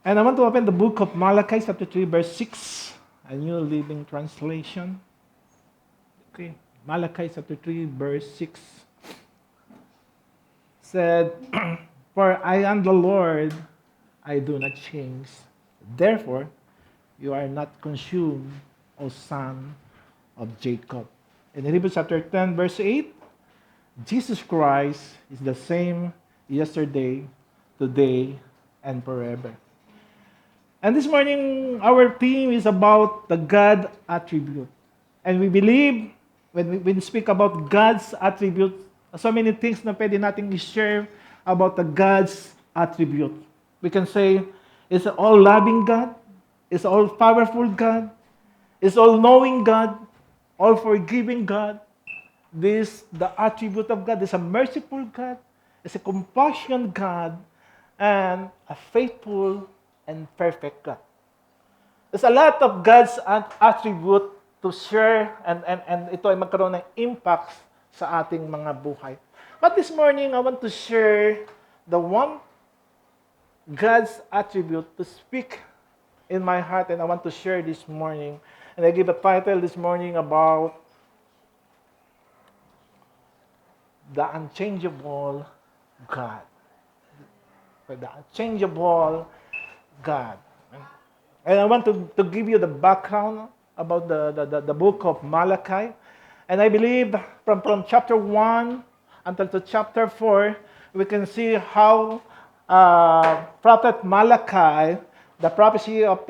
And I want to open the book of Malachi, chapter 3, verse 6, a New Living Translation. Okay, Malachi, chapter 3, verse 6 said, For I am the Lord, I do not change. Therefore, you are not consumed, O son of Jacob. In Hebrews chapter 10, verse 8, Jesus Christ is the same yesterday, today, and forever. And this morning, our theme is about the God attribute. And we believe, when we speak about God's attribute, so many things na pwede nating i-share about the God's attribute. We can say, it's an all-loving God, it's all-powerful God, it's all-knowing God, all-forgiving God. The attribute of God is a merciful God, is a compassionate God, and a faithful and perfect God. There's a lot of God's attribute to share and ito ay magkaroon ng impact sa ating mga buhay. But this morning, I want to share the one God's attribute to speak in my heart, and I want to share this morning. And I give a title this morning about the unchangeable God. The unchangeable God. And I want to give you the background about the book of Malachi. And I believe from chapter 1 until to chapter 4, we can see how Prophet Malachi, the prophecy of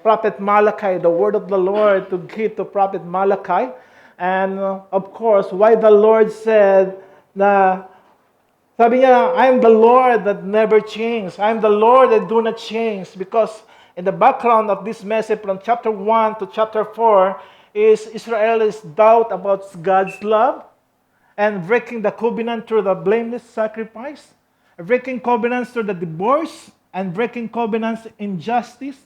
Prophet Malachi, the word of the Lord to give to Prophet Malachi. And of course, why the Lord said na sabi niya, I am the Lord that never changes. I am the Lord that do not change. Because in the background of this message from chapter 1 to chapter 4 is Israel's doubt about God's love and breaking the covenant through the blameless sacrifice, breaking covenants through the divorce, and breaking covenants in justice,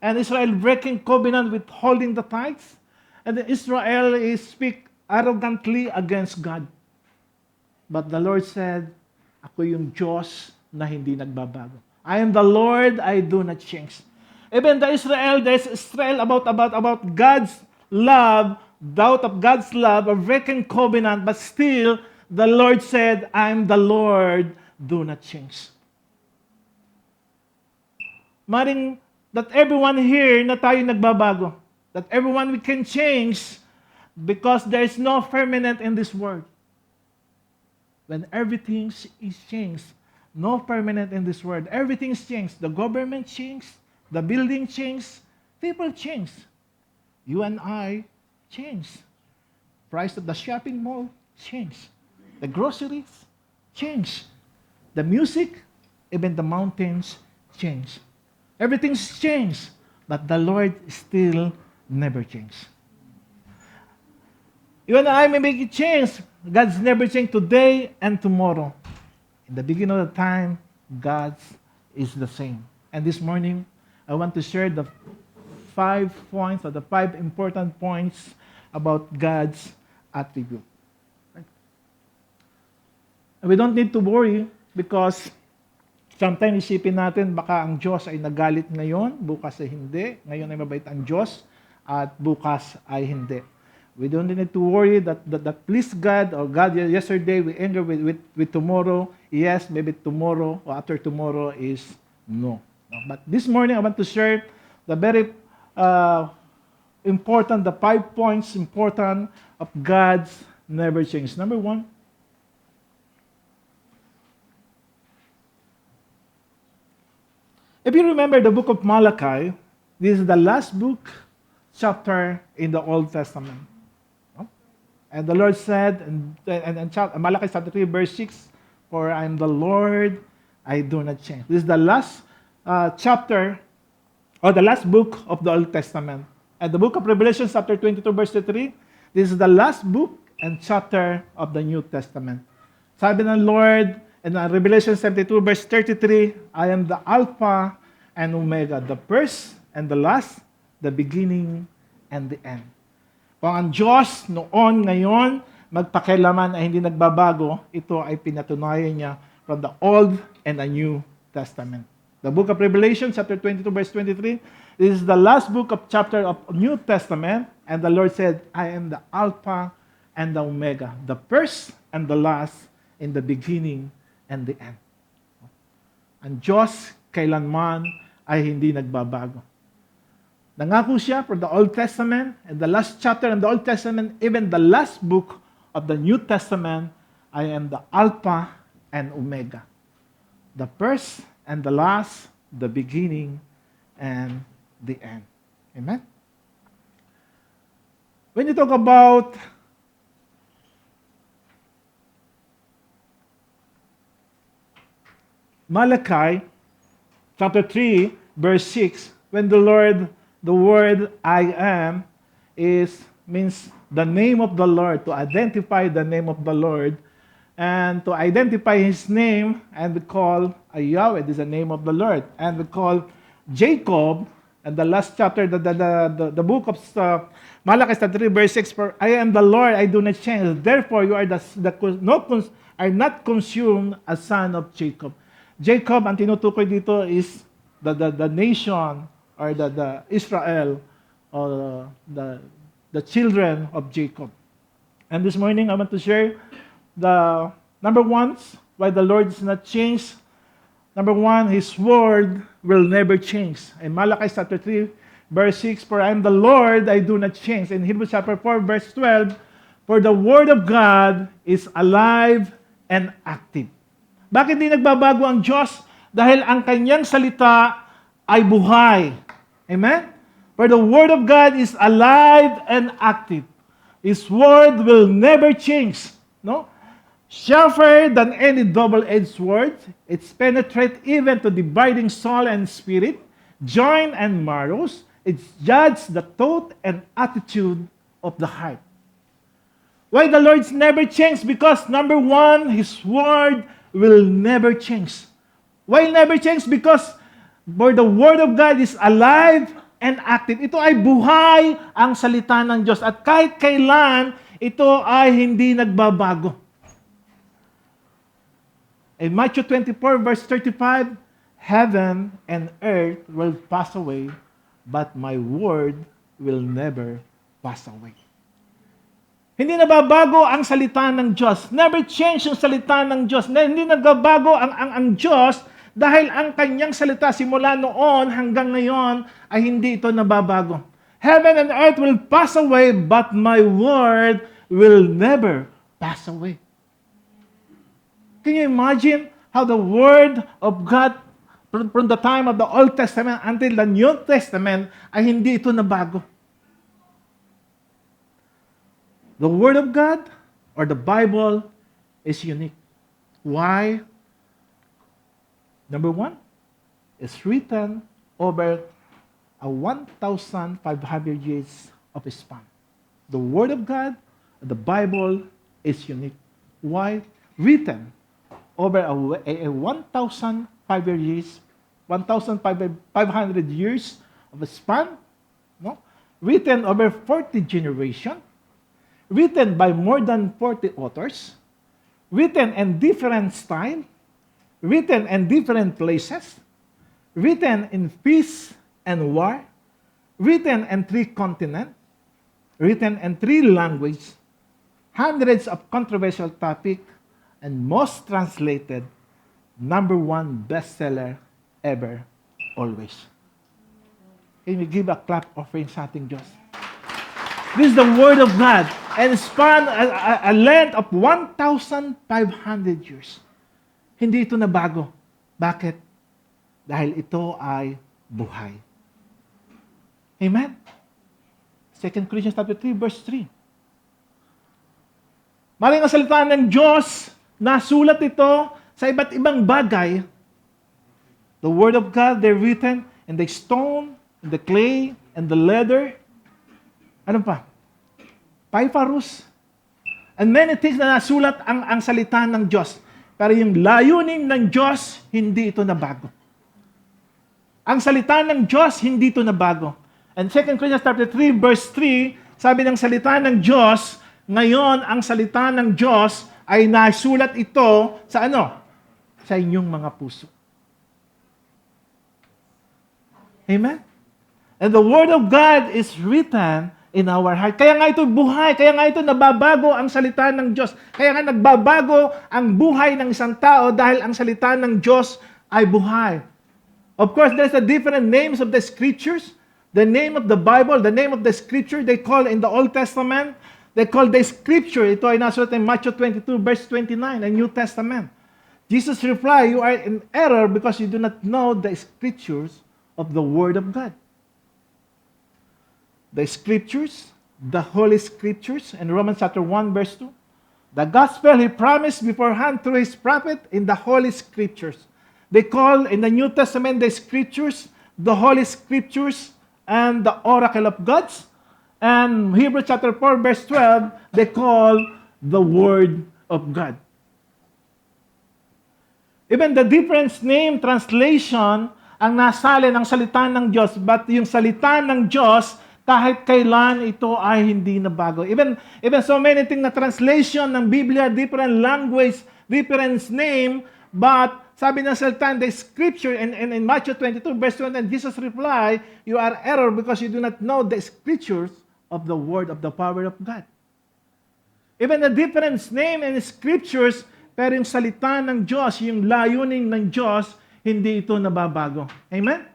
and Israel breaking covenant with holding the tithes, and Israel is speak arrogantly against God. But the Lord said, ako yung Diyos na hindi nagbabago. I am the Lord, I do not change. Even there's Israel about God's love, doubt of God's love, of breaking covenant, but still, the Lord said, I am the Lord, do not change. Maring that everyone here na tayo nagbabago, that everyone we can change because there is no permanent in this world. When everything is changed, no permanent in this world. Everything is changed. The government changed, the building changed, people changed. You and I changed. Price of the shopping mall changed. The groceries changed. The music, even the mountains changed. Everything's changed, but the Lord still never changed. You and I may make a change. God's never changed today and tomorrow. In the beginning of the time, God is the same. And this morning, I want to share the 5 points or the 5 important points about God's attribute. And we don't need to worry because sometimes isipin natin baka ang Diyos ay nagalit ngayon, bukas ay hindi. Ngayon ay mabait ang Diyos at bukas ay hindi. We don't need to worry that please God or God yesterday we end with tomorrow. Yes, maybe tomorrow or after tomorrow is no. But this morning I want to share the very important, the 5 points important of God's never change. Number 1, if you remember the book of Malachi, this is the last book chapter in the Old Testament. And the Lord said, and Malachi chapter 3, verse 6, for I am the Lord, I do not change. This is the last chapter, or the last book of the Old Testament. And the book of Revelation, chapter 22, verse 3, this is the last book and chapter of the New Testament. Sabi ng Lord, in Revelation 72, verse 33, I am the Alpha and Omega, the first and the last, the beginning and the end. Kung ang Diyos noon, ngayon, magpakilaman ay hindi nagbabago, ito ay pinatunayan niya from the Old and the New Testament. The book of Revelation, chapter 22, verse 23, this is the last book of chapter of New Testament, and the Lord said, I am the Alpha and the Omega, the first and the last, in the beginning and the end. Ang Diyos kailanman ay hindi nagbabago. Nangako siya for the Old Testament, and the last chapter in the Old Testament, even the last book of the New Testament, I am the Alpha and Omega, the first and the last, the beginning and the end. Amen? When you talk about Malachi, chapter 3, verse 6, when the word I am means the name of the Lord, to identify the name of the Lord, and to identify His name, and we call Yahweh, this is the name of the Lord, and we call Jacob, and the last chapter, the book of Malachi, chapter 3, verse 6, for I am the Lord, I do not change, therefore you are are not consumed as son of Jacob. Jacob, ang tinutukoy dito is the nation, or the Israel, or the children of Jacob. And this morning, I want to share the number one, why the Lord is not changed. Number one, His word will never change. In Malachi chapter 3, verse 6, for I am the Lord, I do not change. In Hebrews chapter 4, verse 12, for the word of God is alive and active. Bakit di nagbabago ang Diyos? Dahil ang kanyang salita ay buhay. Amen? For the word of God is alive and active. His word will never change. No? Sharper than any double-edged sword, it penetrates even to dividing soul and spirit, joint and marrows. It judges the thought and attitude of the heart. Why the Lord's never changed? Because number one, His word will never change. Why never change? Because for the word of God is alive and active. Ito ay buhay ang salita ng Diyos. At kahit kailan, ito ay hindi nagbabago. In Matthew 24, verse 35, heaven and earth will pass away, but my word will never pass away. Hindi nababago ang salita ng Diyos. Never change yung salita ng Diyos. Hindi nagbabago ang Diyos dahil ang kanyang salita simula noon hanggang ngayon ay hindi ito nababago. Heaven and earth will pass away, but my word will never pass away. Can you imagine how the word of God from the time of the Old Testament until the New Testament ay hindi ito nabago? The Word of God, or the Bible, is unique. Why? Number one, it's written over a 1,500 years of span. The Word of God, the Bible, is unique. Why? Written over a 1,500 years, 1,500 years of a span, no? Written over 40 generations, written by more than 40 authors, written in different style, written in different places, written in peace and war, written in 3 continents, written in 3 languages, hundreds of controversial topics, and most translated, number 1 bestseller ever, always. Can we give a clap offering sa ating Diyos? This is the Word of God, and span a length of 1,500 years. Hindi ito nabago. Bakit? Dahil ito ay buhay. Amen? 2 Corinthians chapter 3, verse 3. Maring ang salita ng Diyos, nasulat ito sa iba't ibang bagay. The Word of God, they're written in the stone, in the clay, and the leather. Ano pa? Papyrus. And many things na nasulat ang salita ng Diyos. Pero yung layunin ng Diyos, hindi ito nabago. Ang salita ng Diyos, hindi ito nabago. And 2 Corinthians chapter 3, verse 3, sabi ng salita ng Diyos, ngayon ang salita ng Diyos ay nasulat ito sa ano? Sa inyong mga puso. Amen? And the Word of God is written in our heart. Kaya nga ito buhay, kaya nga ito nababago ang salita ng Diyos. Kaya nga nagbabago ang buhay ng isang tao dahil ang salita ng Diyos ay buhay. Of course, there's a different names of the scriptures. The name of the Bible, the name of the scripture, they call in the Old Testament, they call the scripture. Ito ay nasulat in Matthew 22, verse 29, the New Testament. Jesus replied, you are in error because you do not know the scriptures of the Word of God. The scriptures, the Holy Scriptures, in Romans chapter 1, verse 2. The gospel He promised beforehand through His prophet in the Holy Scriptures. They call in the New Testament the Scriptures, the Holy Scriptures, and the oracle of God's. And Hebrews chapter 4, verse 12, they call the Word of God. Even the different name translation ang nasali ng salita ng Diyos, but yung salita ng Diyos, kahit kailan ito ay hindi na bago. Even so many things na translation ng Biblia, different language, different name, but sabi ng salita, the scripture, in Matthew 22, verse 20, Jesus replied, you are error because you do not know the scriptures of the word of the power of God. Even the different name and scriptures, pero yung salita ng Diyos, yung layunin ng Diyos, hindi ito nababago. Amen?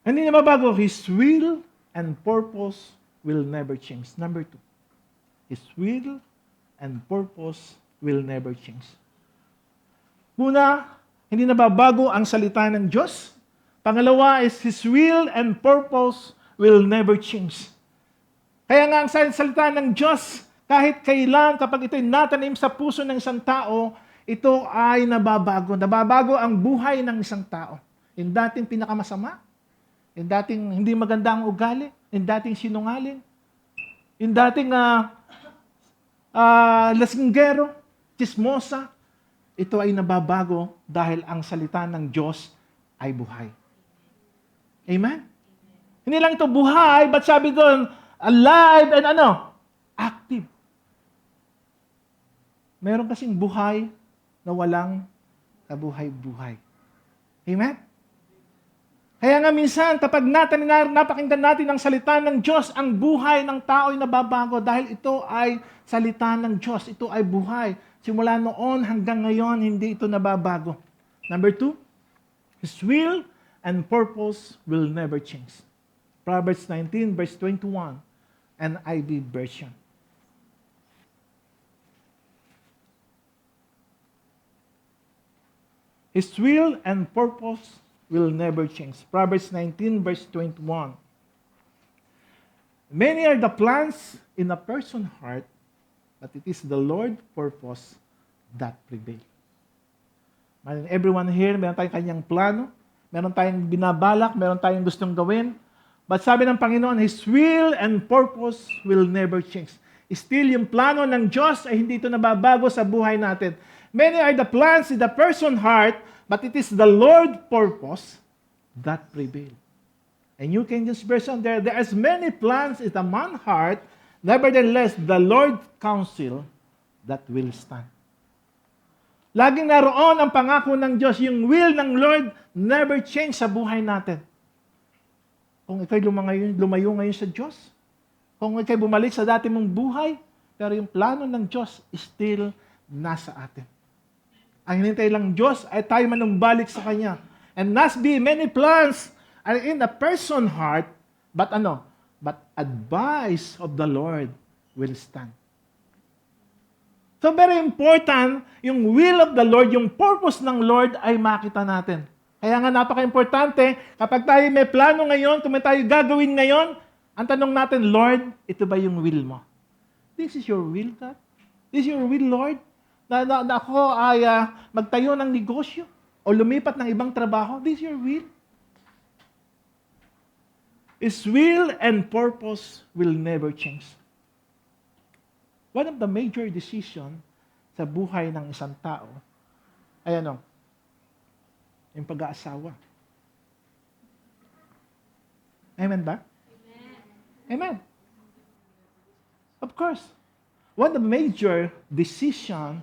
Hindi nababago. His will and purpose will never change. Number 2. His will and purpose will never change. Una, hindi nababago ang salita ng Diyos. Pangalawa is His will and purpose will never change. Kaya nga ang salita ng Diyos, kahit kailan, kapag ito'y natanim sa puso ng isang tao, ito ay nababago. Nababago ang buhay ng isang tao. Yung dating pinakamasama, yung dating hindi maganda ang ugali, yung dating sinungaling, yung dating lasinggero, chismosa, ito ay nababago dahil ang salita ng Diyos ay buhay. Amen? Hindi lang ito buhay, but sabi doon, alive and active. Meron kasing buhay na walang kabuhay-buhay. Amen? Kaya nga minsan, kapag napakinggan natin ang salita ng Diyos, ang buhay ng tao ay nababago dahil ito ay salita ng Diyos. Ito ay buhay. Simula noon hanggang ngayon, hindi ito nababago. Number 2, His will and purpose will never change. Proverbs 19, verse 21, NIV version. His will and purpose will never change. Proverbs 19, verse 21. Many are the plans in a person's heart, but it is the Lord's purpose that prevail. Everyone here, meron tayong kanyang plano, meron tayong binabalak, meron tayong gustong gawin, but sabi ng Panginoon, His will and purpose will never change. Still, yung plano ng Diyos ay hindi ito nababago sa buhay natin. Many are the plans in the person's heart, but it is the Lord's purpose that prevail. And New King James Version, there are many plans in the man's heart, nevertheless, the Lord's counsel that will stand. Laging naroon ang pangako ng Diyos, yung will ng Lord never change sa buhay natin. Kung ikaw'y lumayo ngayon sa Diyos, kung ikaw'y bumalik sa dati mong buhay, pero yung plano ng Diyos still nasa atin. Ang hinintay lang Diyos ay tayo manumbalik sa Kanya. And must be many plans are in a person's heart, but but advice of the Lord will stand. So very important, yung will of the Lord, yung purpose ng Lord ay makita natin. Kaya nga napaka-importante, kapag tayo may plano ngayon, kung may tayo gagawin ngayon, ang tanong natin, Lord, ito ba yung will mo? This is your will, God? This is your will, Lord? Na ako ay magtayo ng negosyo o lumipat ng ibang trabaho. This is your will. His will and purpose will never change. One of the major decisions sa buhay ng isang tao ay yung pag-aasawa. Amen ba? Amen. Of course. One of the major decisions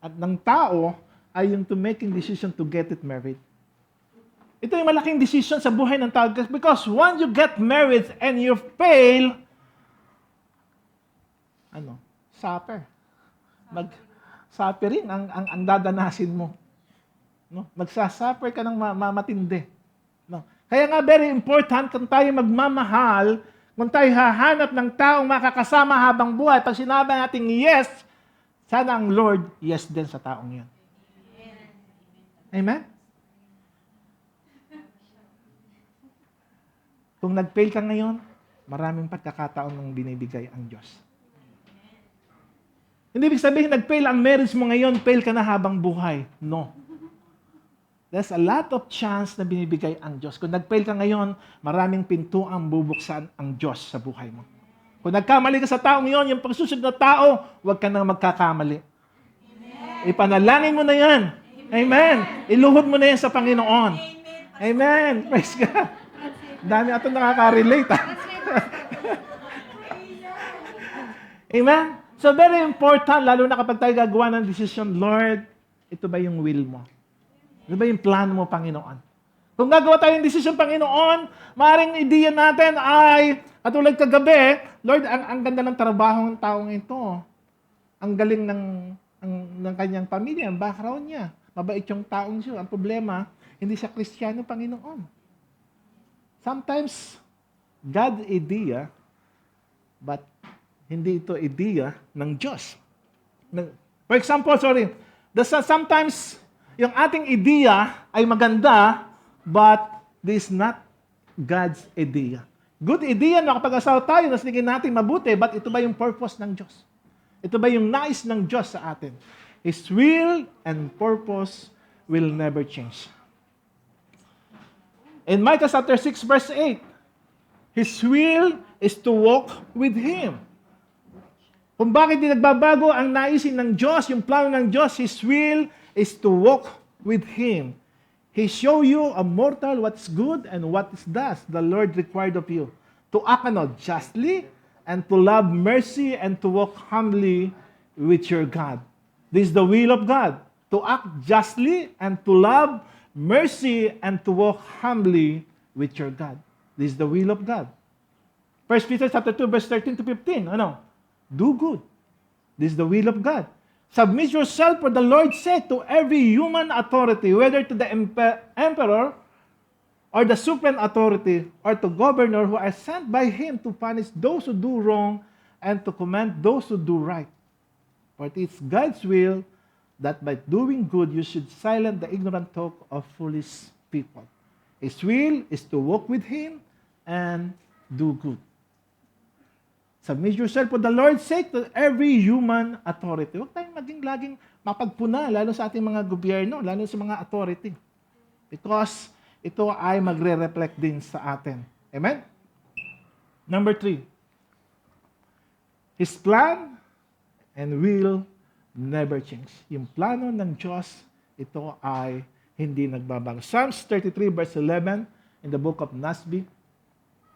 ng tao ay yung to making decision to get it married. Ito yung malaking decision sa buhay ng tao. Because once you get married and you fail, suffer. Suffer rin ang dadanasin mo. No? Magsasuffer ka ng matindi. No? Kaya nga very important kung tayo magmamahal, kung tayo hahanap ng taong makakasama habang buhay, pag sinabi natin yes, sana ang Lord yes din sa taong yan. Amen? Kung nag-fail ka ngayon, maraming pagkakataon nung binibigay ang Diyos. Hindi ibig sabihin, nag-fail ang marriage mo ngayon, fail ka na habang buhay. No. There's a lot of chance na binibigay ang Diyos. Kung nag-fail ka ngayon, maraming pintuang bubuksan ang Diyos sa buhay mo. Kung nagkamali ka sa taong yon, yung pagsusunod na tao, huwag ka nang magkakamali. Amen. Ipanalangin mo na yan. Amen. Iluhod mo na yan sa Panginoon. Amen. Praise God. Dami ato nakaka-relate. Amen? So very important, lalo na kapag tayo gagawa ng decision, Lord, ito ba yung will mo? Ito ba yung plan mo, Panginoon? Kung gagawa tayo ng decision, Panginoon, maaaring ideya natin ay, katulad kagabi, Lord, ang ganda ng trabaho ng taong ito. Ang galing ng kanyang pamilya, ang background niya. Mabait yung taong siya. Ang problema, hindi siya Kristiyano, Panginoon. Sometimes, God's idea, but hindi ito idea ng Diyos. For example, sometimes, yung ating idea ay maganda, but this is not God's idea. Good idea na kapag asawa tayo, nasinigin natin mabuti, but ito ba yung purpose ng Diyos? Ito ba yung nais ng Diyos sa atin? His will and purpose will never change. In Micah chapter 6, verse 8, His will is to walk with Him. Kung bakit di nagbabago ang naisin ng Diyos, yung plano ng Diyos, His will is to walk with Him. He show you a mortal what's good and what is thus the Lord required of you. To act justly and to love mercy and to walk humbly with your God. This is the will of God. To act justly and to love mercy and to walk humbly with your God. This is the will of God. 1 Peter chapter 2, verse 13 to 15. Do good. This is the will of God. Submit yourself for the Lord's sake to every human authority, whether to the emperor or the supreme authority or to governor who are sent by Him to punish those who do wrong and to commend those who do right. For it is God's will that by doing good you should silence the ignorant talk of foolish people. His will is to walk with Him and do good. Submit yourself for the Lord's sake to every human authority. Huwag tayong maging laging mapagpuna, lalo sa ating mga gobyerno, lalo sa mga authority. Because ito ay magre-reflect din sa atin. Amen? Number 3. His plan and will never change. Yung plano ng Diyos, ito ay hindi nagbabago. Psalms 33 verse 11 in the book of Nasby.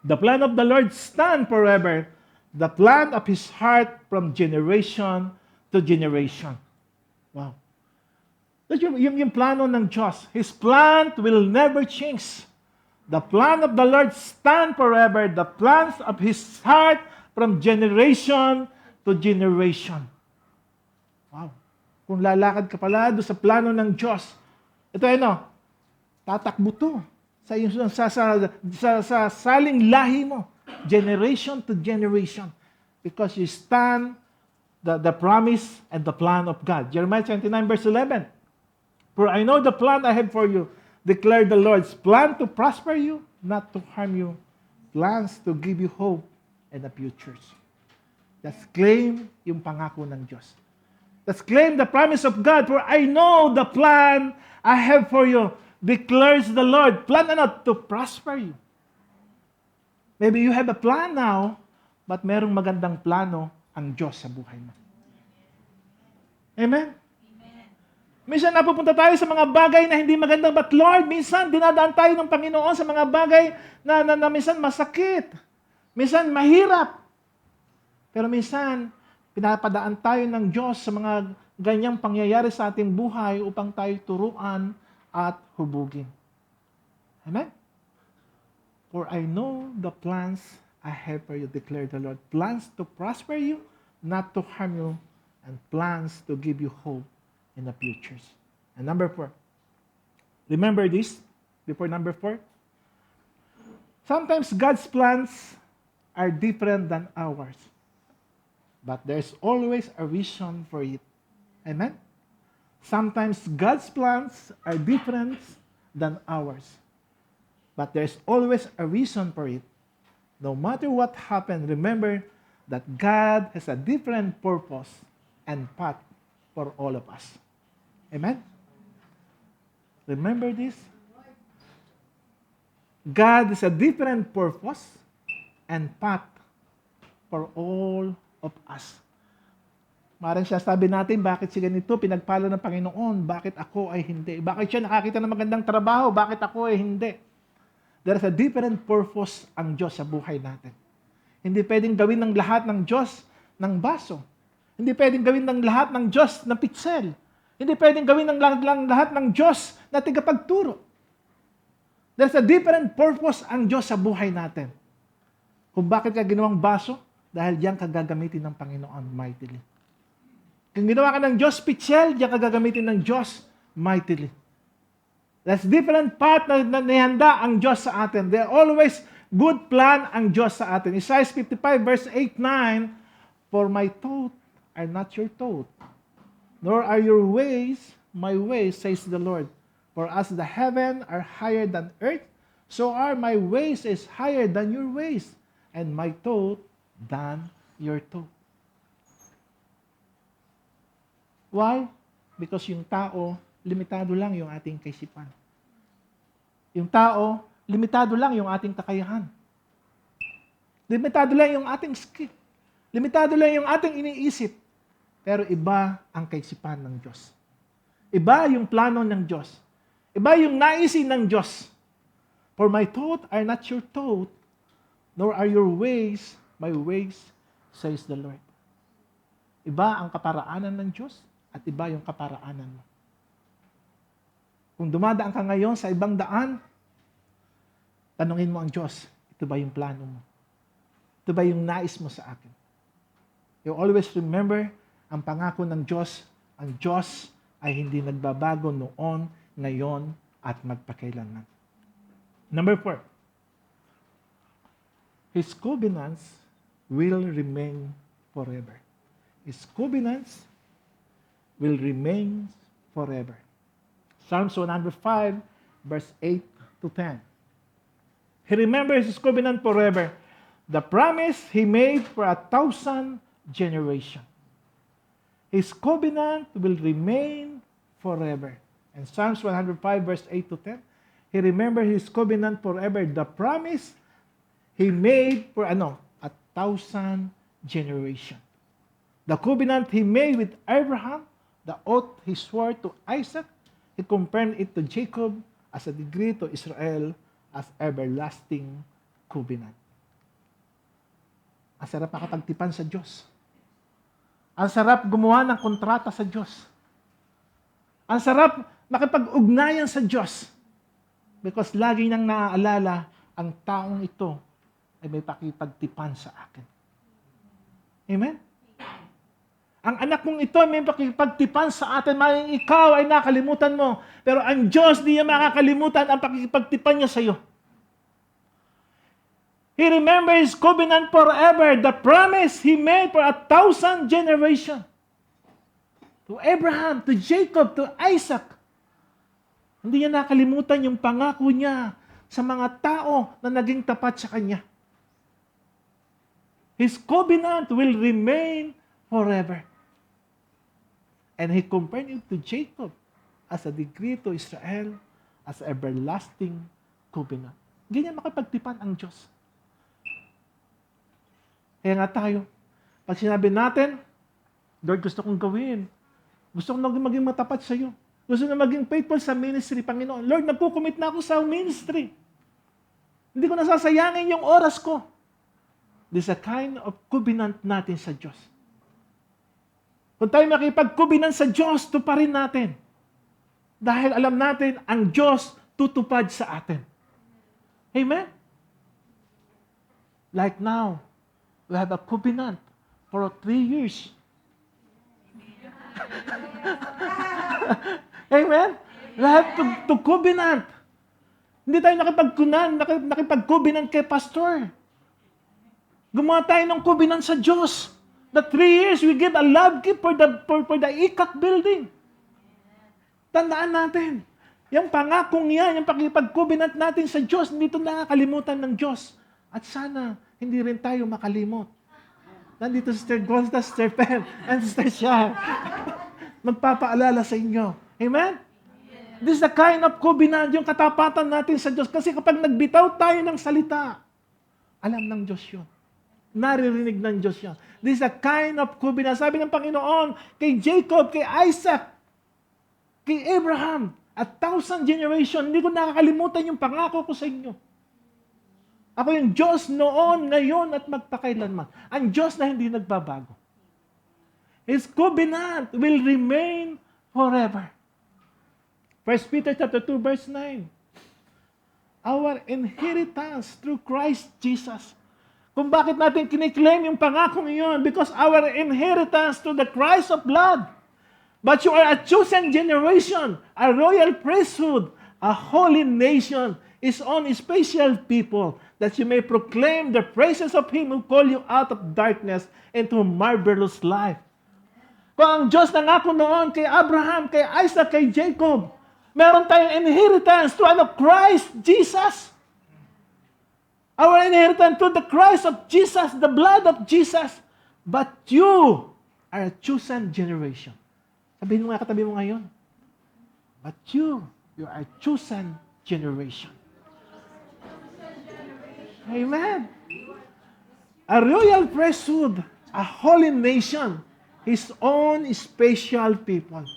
The plan of the Lord stand forever, the plan of His heart from generation to generation. Wow. Yung plano ng Diyos, His plan will never change. The plan of the Lord stand forever, the plans of His heart from generation to generation. Wow. Kung lalakad ka pala doon sa plano ng Diyos, ito tatakbo to sa saling lahi mo, generation to generation, because you stand the promise and the plan of God. Jeremiah 29 verse 11. For I know the plan I have for you, declare the Lord's plan to prosper you, not to harm you, plans to give you hope and a future. Just claim yung pangako ng Diyos. Let's claim the promise of God, for I know the plan I have for you, declares the Lord. Plan to prosper you. Maybe you have a plan now, but merong magandang plano ang Diyos sa buhay mo. Amen? Minsan napupunta tayo sa mga bagay na hindi maganda, but Lord, minsan dinadaan tayo ng Panginoon sa mga bagay na minsan masakit. Minsan mahirap. Pero minsan, Pinapadaan tayo ng Diyos sa mga ganyang pangyayari sa ating buhay upang tayo turuan at hubugin. Amen? For I know the plans I have for you, declare the Lord. Plans to prosper you, not to harm you, and plans to give you hope in the futures. And number 4. Remember this before number 4? Sometimes God's plans are different than ours. But there's always a reason for it. Amen? Sometimes God's plans are different than ours. But there's always a reason for it. No matter what happened, remember that God has a different purpose and path for all of us. Amen? Remember this? God has a different purpose and path for all of us. Maraming siya sabi natin, bakit siya ganito, pinagpala ng Panginoon, bakit ako ay hindi? Bakit siya nakakita ng magandang trabaho, bakit ako ay hindi? There is a different purpose ang Diyos sa buhay natin. Hindi pwedeng gawin ng lahat ng Diyos ng baso. Hindi pwedeng gawin ng lahat ng Diyos ng pitsel. Hindi pwedeng gawin ng lahat ng Diyos na tigapagturo. There's a different purpose ang Diyos sa buhay natin. Kung bakit ka ginawang baso, dahil diyan ka gagamitin ng Panginoon mightily. Kung ginawa ka ng Diyos pitsel, diyan ka gagamitin ng Diyos mightily. There's different path na nihanda ang Diyos sa atin. There always good plan ang Diyos sa atin. Isaiah 55 verse 8-9, for my thoughts are not your thoughts, nor are your ways my ways, says the Lord. For as the heaven are higher than earth, so are my ways is higher than your ways, and my thought than your thought. Why? Because yung tao, limitado lang yung ating kaisipan. Yung tao, limitado lang yung ating kakayahan. Limitado lang yung ating skill. Limitado lang yung ating iniisip. Pero iba ang kaisipan ng Diyos. Iba yung plano ng Diyos. Iba yung naisin ng Diyos. For my thoughts are not your thoughts, nor are your ways my ways, says the Lord. Iba ang kaparaanan ng Diyos at iba yung kaparaanan mo. Kung dumadaan ka ngayon sa ibang daan, tanungin mo ang Diyos, ito ba yung plano mo? Ito ba yung nais mo sa akin? You always remember, ang pangako ng Diyos, ang Diyos ay hindi nagbabago noon, ngayon, at magpakailanman. Number 4, His covenants will remain forever. His covenants will remain forever. Psalms 105, verse 8-10. He remembers His covenant forever. The promise He made for 1,000 generations. His covenant will remain forever. And Psalms 105, verse 8-10. He remembers His covenant forever. The promise He made for 1,000 generations. The covenant He made with Abraham, the oath He swore to Isaac, He confirmed it to Jacob as a decree to Israel as everlasting covenant. Ang sarap makapagtipan sa Diyos. Ang sarap gumawa ng kontrata sa Diyos. Ang sarap makipag-ugnayan sa Diyos. Because lagi niyang naaalala, ang taong ito ay may pakipagtipan sa akin. Amen? Ang anak mong ito may pakipagtipan sa atin, maaaring ikaw ay nakalimutan mo. Pero ang Diyos, di niya makakalimutan ang pakipagtipan niya sa iyo. He remembers His covenant forever, the promise He made for 1,000 generations. To Abraham, to Jacob, to Isaac. Hindi niya nakalimutan yung pangako niya sa mga tao na naging tapat sa Kanya. His covenant will remain forever. And He compared it to Jacob as a decree to Israel as everlasting covenant. Ganyan makapagtipan ang Diyos. Kaya nga tayo, pag sinabi natin, Lord, gusto kong gawin. Gusto kong maging matapat sa iyo. Gusto na maging faithful sa ministry, Panginoon. Lord, nagko-commit na ako sa ministry. Hindi ko nasasayangin yung oras ko. This is a kind of covenant natin sa Diyos. Kung tayo makipagkubinan sa Diyos, tuparin natin. Dahil alam natin, ang Diyos tutupad sa atin. Amen? Like now, we have a covenant for 3 years. Amen? We have to covenant. Hindi tayo nakipag-covenant kay pastor. Gumawa tayo ng covenant sa Diyos. The 3 years, we give a love gift for the ICAC building. Tandaan natin. Yung pangakong yan, yung pakipag-covenant natin sa Diyos, hindi ito nakakalimutan ng Diyos. At sana, hindi rin tayo makalimot. Nandito Sister Golda, Sister Pam, and Sister Shah. Magpapaalala sa inyo. Amen? This is the kind of covenant, yung katapatan natin sa Diyos. Kasi kapag nagbitaw tayo ng salita, alam ng Diyos yun. Naririnig ng Diyos yun. This is a kind of covenant. Sabi ng Panginoon, kay Jacob, kay Isaac, kay Abraham, 1,000 generation, hindi ko nakakalimutan yung pangako ko sa inyo. Ako yung Diyos noon, ngayon, at magpakailanman. Ang Diyos na hindi nagbabago. His covenant will remain forever. 1 Peter chapter 2, verse 9. Our inheritance through Christ Jesus. Kung bakit natin kiniklaim yung pangako ngayon? Because our inheritance through the Christ of blood. But you are a chosen generation, a royal priesthood, a holy nation, His own special people, that you may proclaim the praises of Him who called you out of darkness into marvelous light. Kung ang Diyos nangako noon kay Abraham, kay Isaac, kay Jacob, meron tayong inheritance to Christ Jesus. Our inheritance to the Christ of Jesus, the blood of Jesus. But you are a chosen generation. Sabihin mo nga katabi mo ngayon. But you are a chosen generation. Amen. A royal priesthood, a holy nation, His own special people,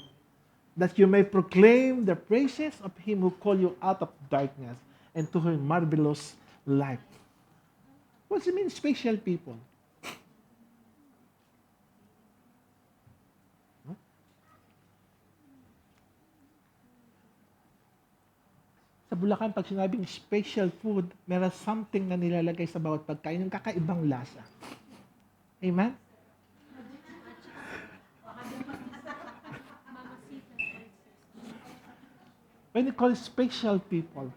that you may proclaim the praises of Him who called you out of darkness into His marvelous light. What does it mean, special people? Sa Bulacan, pag sinabing special food, meron something na nilalagay sa bawat pagkain ng kakaibang lasa. Amen? When you call special people,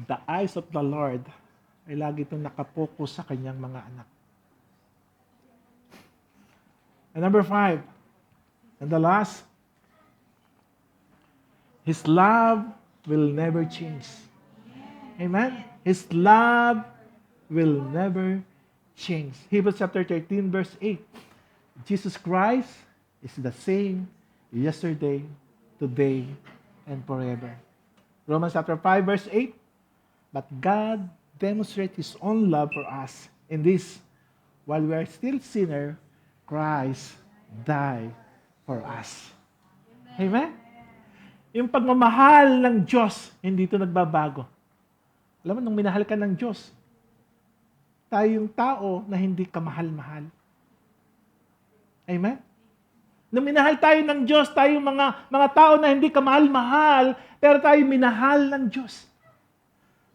the eyes of the Lord ay lagi itong nakapokus sa kanyang mga anak. And number 5, and the last, His love will never change. Amen? His love will never change. Hebrews chapter 13, verse 8. Jesus Christ is the same yesterday, today, and forever. Romans chapter 5, verse 8. But God demonstrates His own love for us in this: while we are still sinners, Christ died for us. Amen? Yung pagmamahal ng Diyos, hindi ito nagbabago. Alam mo, nung minahal ka ng Diyos, tayo yung tao na hindi ka mahal-mahal. Amen? Nung minahal tayo ng Diyos, tayo yung mga tao na hindi ka mahal-mahal, pero tayo minahal ng Diyos.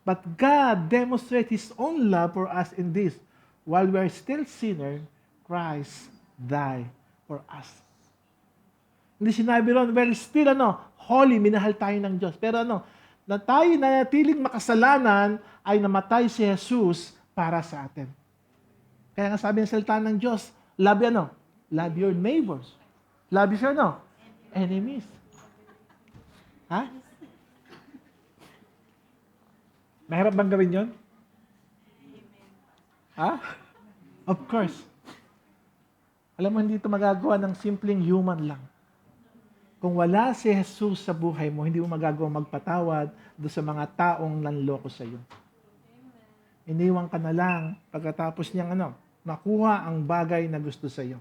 But God demonstrates His own love for us in this: while we are still sinners, Christ died for us. Hindi sinabi ron, well, still holy, minahal tayo ng Diyos. Pero na tayo na natiling makasalanan, ay namatay si Jesus para sa atin. Kaya nga sabi ng salita ng Diyos, love love your neighbors. Love your enemies. Ha? Mahirap bang gawin yun? Ha? Of course. Alam mo, hindi ito magagawa ng simpleng human lang. Kung wala si Jesus sa buhay mo, hindi mo magagawang magpatawad doon sa mga taong nanloko sa iyo. Iniwan ka na lang pagkatapos niyang nakuha ang bagay na gusto sa iyo.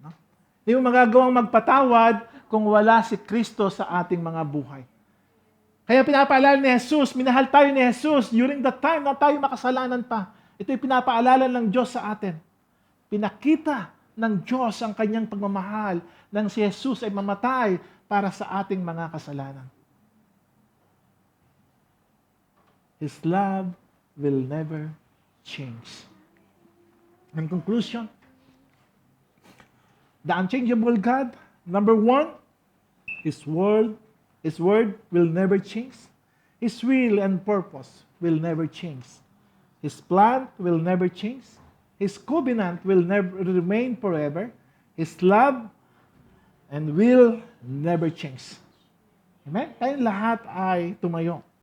No? Hindi mo magagawang magpatawad kung wala si Kristo sa ating mga buhay. Kaya pinapaalala ni Jesus, minahal tayo ni Jesus during the time na tayo makasalanan pa. Ito'y pinapaalala ng Diyos sa atin. Pinakita ng Diyos ang kanyang pagmamahal nang si Jesus ay mamatay para sa ating mga kasalanan. His love will never change. In conclusion, the unchangeable God, number one, His word will never change. His will and purpose will never change. His plan will never change. His covenant will never remain forever. His love and will never change. Amen? Tayong lahat ay tumayo.